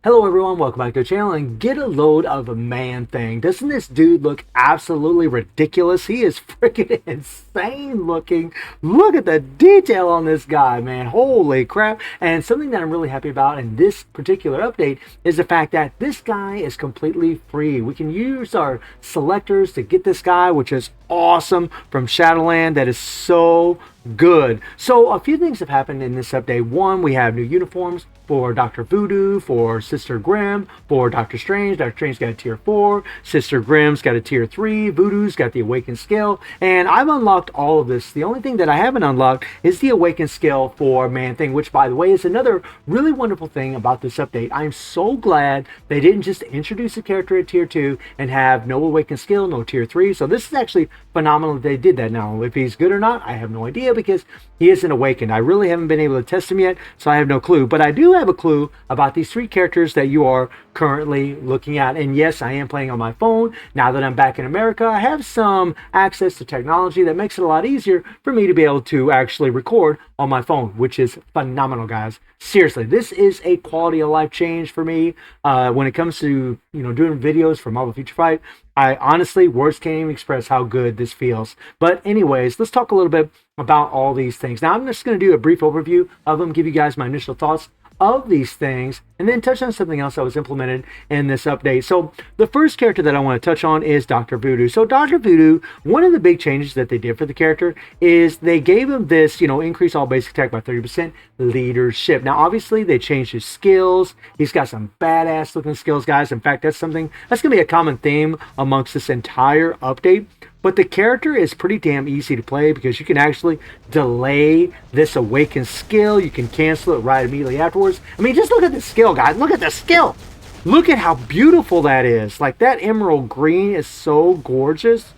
Hello everyone, welcome back to the channel and get a load of a Man-Thing. Doesn't this dude look absolutely ridiculous? He is freaking insane looking. Look at the detail on this guy, man. Holy crap. And something that I'm really happy about in this particular update is the fact that this guy is completely free. We can use our selectors to get this guy, which is awesome, from Shadowland. That is so good. So a few things have happened in this update. One, we have new uniforms for Dr. Voodoo, for Sister Grimm, for Doctor Strange. Doctor Strange got a tier 4, Sister Grimm's got a tier 3, Voodoo's got the Awakened skill, and I've unlocked all of this. The only thing that I haven't unlocked is the Awakened skill for Man-Thing, which, by the way, is another really wonderful thing about this update. I'm so glad they didn't just introduce a character at tier 2 and have no Awakened skill, no tier 3. So this is actually phenomenal that they did that. Now, if he's good or not, I have no idea because he isn't awakened. I really haven't been able to test him yet, so I have no clue. But I do have a clue about these 3 characters that you are currently looking at. And yes, I am playing on my phone. Now that I'm back in America, I have some access to technology that makes it a lot easier for me to be able to actually record on my phone, which is phenomenal, guys. Seriously, this is a quality of life change for me when it comes to doing videos for Marvel Future Fight. I honestly, words can't even express how good this feels. But anyways, let's talk a little bit about all these things. Now, I'm just going to do a brief overview of them, give you guys my initial thoughts of these things, and then touch on something else that was implemented in this update. So the first character that I want to touch on is Dr. Voodoo. So Dr. Voodoo, one of the big changes that they did for the character is they gave him this, increase all basic attack by 30% leadership. Now, obviously, they changed his skills. He's got some badass looking skills, guys. In fact, that's going to be a common theme amongst this entire update. But the character is pretty damn easy to play because you can actually delay this awakened skill. You can cancel it right immediately afterwards. I mean, just look at the skill, guys. Look at the skill. Look at how beautiful that is. Like, that emerald green is so gorgeous.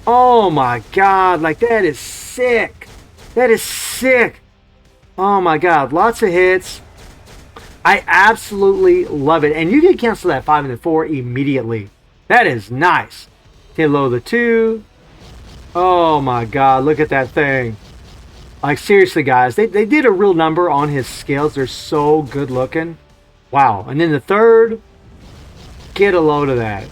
Oh my god. Like, that is sick. That is sick. Oh my god. Lots of hits. I absolutely love it. And you can cancel that 5 and the 4 immediately. That is nice. Hit low the 2. Oh my god, look at that thing. Like, seriously, guys, they did a real number on his skills. They're so good looking. Wow. And then the 3rd, get a load of that.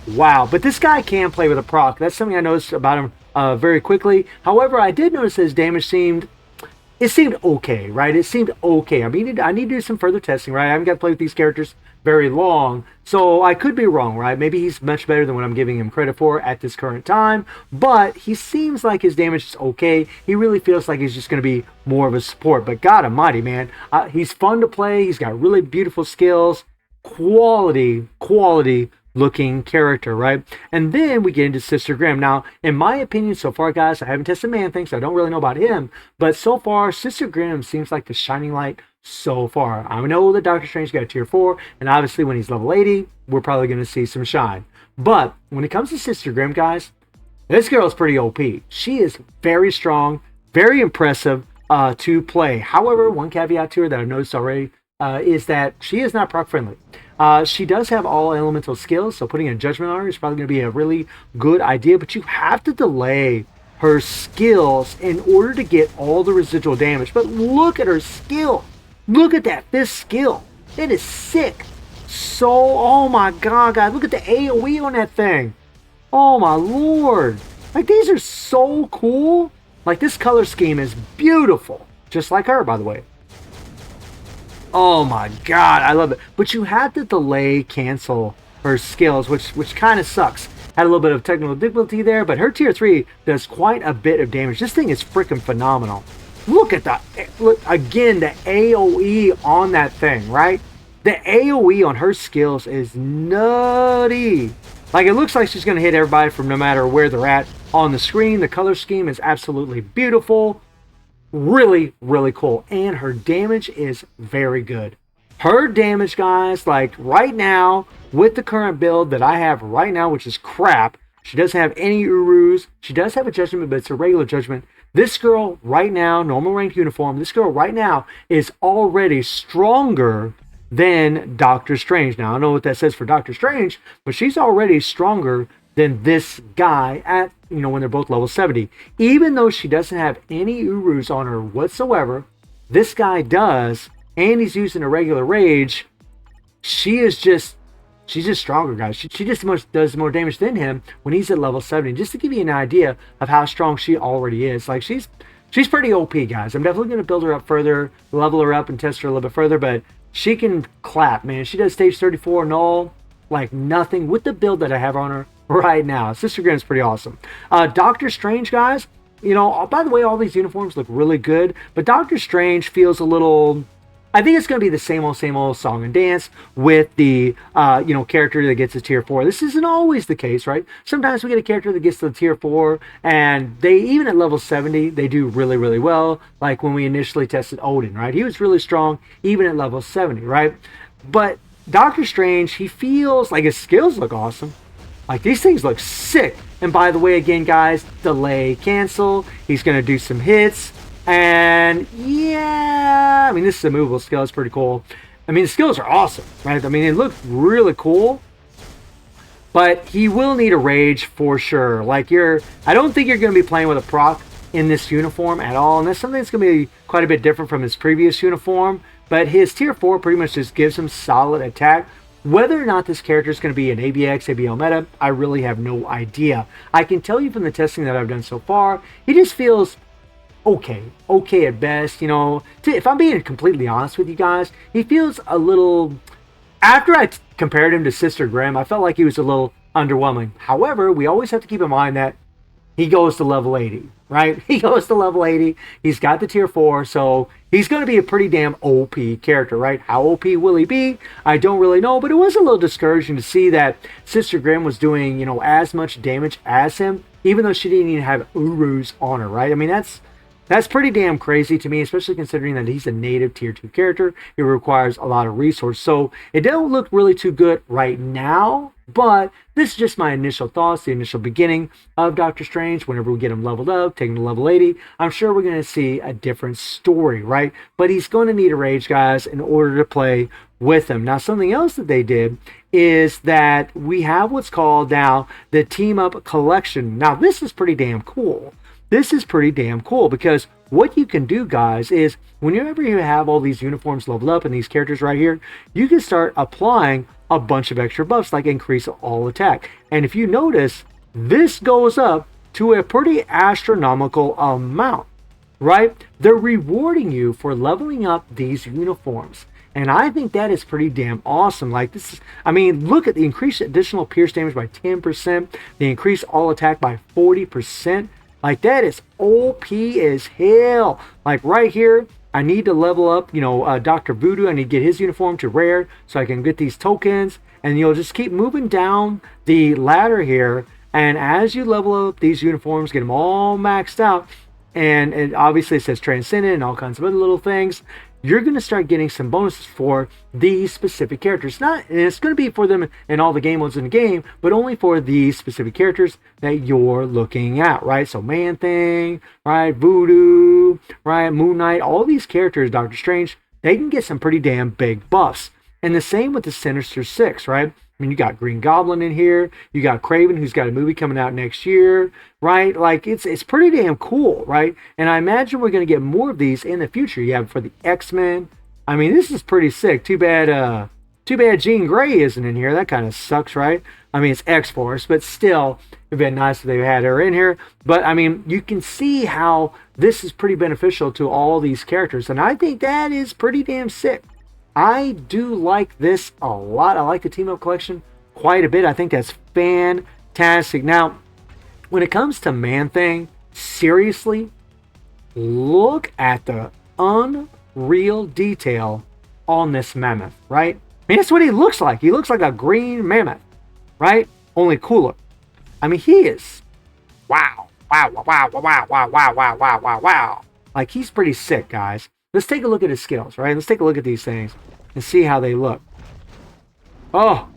Wow. But this guy can play with a proc. That's something I noticed about him very quickly. However, I did notice his damage seemed okay, right? It seemed okay. I mean, I need to do some further testing, right? I haven't got to play with these characters very long, so I could be wrong, right? Maybe he's much better than what I'm giving him credit for at this current time, but he seems like his damage is okay. He really feels like he's just going to be more of a support, but God almighty, man, he's fun to play. He's got really beautiful skills, quality looking character, right? And then we get into Sister Grimm. Now, in my opinion, so far, guys, I haven't tested Man-Thing, so I don't really know about him, but so far, Sister Grimm seems like the shining light so far. I know that Doctor Strange got a tier 4, and obviously when he's level 80, we're probably going to see some shine. But when it comes to Sister Grimm, guys, this girl is pretty OP. She is very strong, very impressive to play. However, one caveat to her that I've noticed already is that she is not proc friendly. She does have all elemental skills, so putting a judgment on her is probably going to be a really good idea, but you have to delay her skills in order to get all the residual damage. But look at her skill. Look at that. This skill. It is sick. So, oh my god, guys. Look at the AoE on that thing. Oh my lord. Like, these are so cool. Like, this color scheme is beautiful. Just like her, by the way. Oh my god, I love it. But you have to delay cancel her skills, which kind of sucks. Had a little bit of technical difficulty there, but her tier 3 does quite a bit of damage. This thing is freaking phenomenal. Look at that. Look, again, the AoE on that thing, right? The AoE on her skills is nutty. Like, it looks like she's going to hit everybody from no matter where they're at on the screen. The color scheme is absolutely beautiful. Really, really cool. And her damage is very good. Her damage, guys, like right now, with the current build that I have right now, which is crap, she doesn't have any Urus. She does have a judgment, but it's a regular judgment. This girl right now, normal ranked uniform, this girl right now is already stronger than Doctor Strange. Now, I don't know what that says for Doctor Strange, but she's already stronger than this guy at, when they're both level 70. Even though she doesn't have any Urus on her whatsoever, this guy does. and he's using a regular rage, she's just stronger, guys. She just does more damage than him when he's at level 70. Just to give you an idea of how strong she already is. Like, she's pretty OP, guys. I'm definitely going to build her up further, level her up, and test her a little bit further, but she can clap, man. She does stage 34 null like nothing with the build that I have on her right now. Sister Grimm's pretty awesome. Doctor Strange, guys, you know, by the way, all these uniforms look really good, but Doctor Strange feels a little... I think it's going to be the same old song and dance with the, you know, character that gets a tier 4. This isn't always the case, right? Sometimes we get a character that gets to the tier 4, and they, even at level 70, they do really, really well. Like when we initially tested Odin, right? He was really strong, even at level 70, right? But Doctor Strange, he feels like his skills look awesome. Like, these things look sick. And by the way, again, guys, delay, cancel. He's going to do some hits. And yeah, I mean, this is a movable skill. It's pretty cool. I mean, the skills are awesome, right? I mean, they look really cool. But he will need a rage for sure. Like, I don't think you're going to be playing with a proc in this uniform at all. And that's something that's going to be quite a bit different from his previous uniform. But his tier 4 pretty much just gives him solid attack. Whether or not this character is going to be an ABX, ABL meta, I really have no idea. I can tell you from the testing that I've done so far, he just feels okay at best. You know, if I'm being completely honest with you guys, he feels a little... After I compared him to Sister Grimm, I felt like he was a little underwhelming. However, we always have to keep in mind that he goes to level 80, right? He goes to level 80. He's got the tier 4, so he's going to be a pretty damn OP character, right? How OP will he be? I don't really know, but it was a little discouraging to see that Sister Grimm was doing, you know, as much damage as him, even though she didn't even have Urus on her, right? I mean, that's pretty damn crazy to me, especially considering that he's a native tier 2 character. It requires a lot of resources. So it don't look really too good right now, but this is just my initial thoughts, the initial beginning of Doctor Strange. Whenever we get him leveled up, take him to level 80, I'm sure we're going to see a different story, right? But he's going to need a rage, guys, in order to play with him. Now, something else that they did is that we have what's called now the Team Up Collection. Now, this is pretty damn cool. This is pretty damn cool because what you can do, guys, is whenever you have all these uniforms leveled up and these characters right here, you can start applying a bunch of extra buffs like increase all attack. And if you notice, this goes up to a pretty astronomical amount, right? They're rewarding you for leveling up these uniforms. And I think that is pretty damn awesome. Like, this is, I mean, look at the increased additional pierce damage by 10%, the increase all attack by 40%. Like, that is OP as hell. Like, right here, I need to level up, you know, Dr. Voodoo. I need to get his uniform to rare so I can get these tokens. And you'll just keep moving down the ladder here. And as you level up these uniforms, get them all maxed out, and it obviously says Transcendent and all kinds of other little things, you're going to start getting some bonuses for these specific characters. And it's going to be for them in all the game modes in the game, but only for these specific characters that you're looking at, right? So Man-Thing, right? Voodoo, right? Moon Knight, all these characters, Doctor Strange, they can get some pretty damn big buffs. And the same with the Sinister Six, right? I mean, you got Green Goblin in here. You got Kraven, who's got a movie coming out next year, right? Like, it's pretty damn cool, right? And I imagine we're going to get more of these in the future. You have for the X-Men. I mean, this is pretty sick. Too bad Jean Grey isn't in here. That kind of sucks, right? I mean, it's X-Force, but still, it'd been nice if they had her in here. But, I mean, you can see how this is pretty beneficial to all these characters. And I think that is pretty damn sick. I do like this a lot. I like the Team Up Collection quite a bit. I think that's fantastic. Now, when it comes to Man-Thing, seriously, look at the unreal detail on this mammoth, right? I mean, that's what he looks like. He looks like a green mammoth, right? Only cooler. I mean, he is, wow. Like, he's pretty sick, guys. Let's take a look at his skills, right? Let's take a look at these things and see how they look. Oh.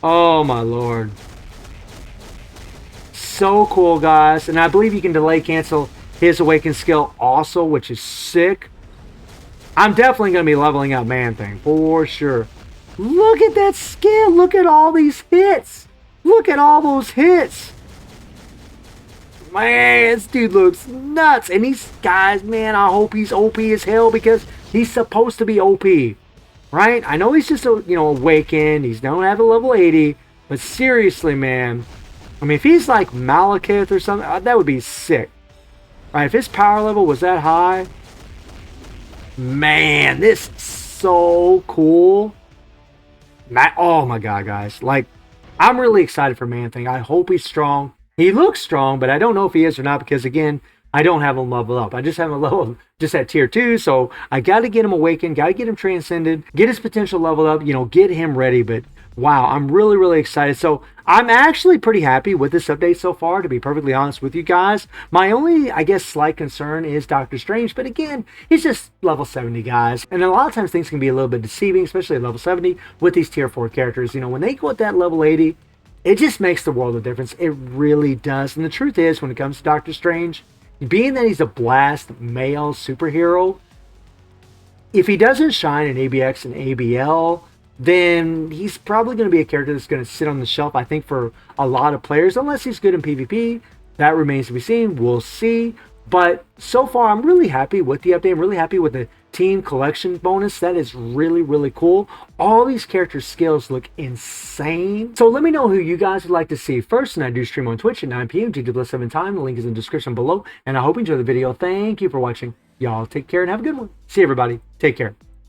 Oh, my Lord. So cool, guys. And I believe you can delay cancel his Awaken skill also, which is sick. I'm definitely going to be leveling up Man-Thing for sure. Look at that skill. Look at all these hits. Look at all those hits. Man, this dude looks nuts. And these guys, man, I hope he's OP as hell because he's supposed to be OP. Right? I know he's just a, awakened. He's don't have a level 80. But seriously, man. I mean, if he's like Malekith or something, that would be sick. Right? If his power level was that high. Man, this is so cool. Oh my god, guys. Like, I'm really excited for Man-Thing. I hope he's strong. He looks strong, but I don't know if he is or not because, again, I don't have him leveled up. I just have him level just at tier 2, so I got to get him awakened, got to get him transcended, get his potential leveled up, get him ready. But wow, I'm really, really excited. So I'm actually pretty happy with this update so far, to be perfectly honest with you guys. My only, I guess, slight concern is Doctor Strange, but again, he's just level 70, guys. And a lot of times things can be a little bit deceiving, especially at level 70 with these tier 4 characters. When they go at that level 80, it just makes the world of difference. It really does. And the truth is, when it comes to Doctor Strange, being that he's a blast male superhero, if he doesn't shine in ABX and ABL, then he's probably going to be a character that's going to sit on the shelf, I think, for a lot of players, unless he's good in PvP. That remains to be seen. We'll see. But so far, I'm really happy with the update. I'm really happy with the team collection bonus. That is really, really cool. All these characters' skills look insane. So let me know who you guys would like to see first. And I do stream on Twitch at 9 p.m. GW7 time. The link is in the description below. And I hope you enjoy the video. Thank you for watching. Y'all take care and have a good one. See you, everybody. Take care.